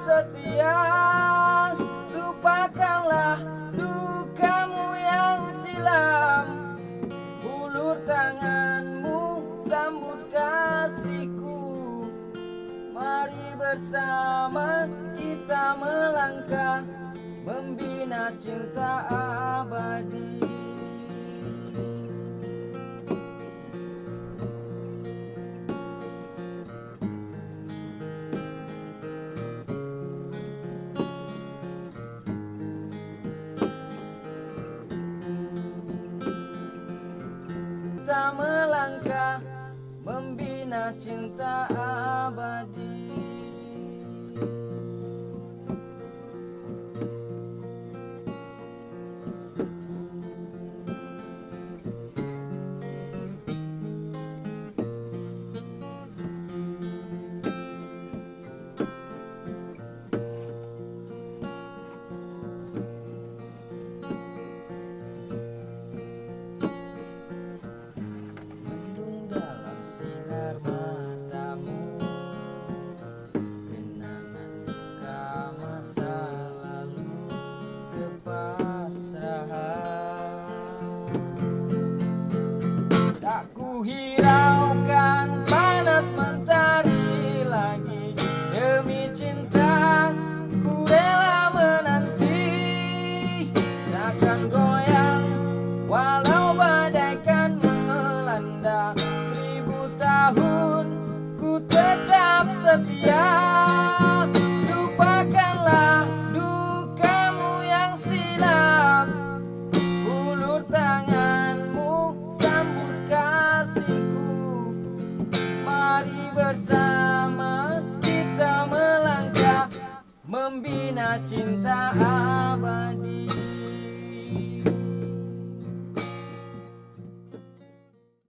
setia. Lupakanlah dukamu yang silam, ulur tanganmu sambut kasihku. Mari bersama kita melangkah, membina cinta abadi. Kita melangkah, membina cinta abadi. Hiraukan panas mentari lagi, demi cinta ku rela menanti. Takkan goyang walau badai kan melanda, 1000 tahun ku tetap setia. Lupakanlah dukamu yang silam, ulur tanganmu sambut kasihku. Mari bersama kita melangkah, membina cinta abadi.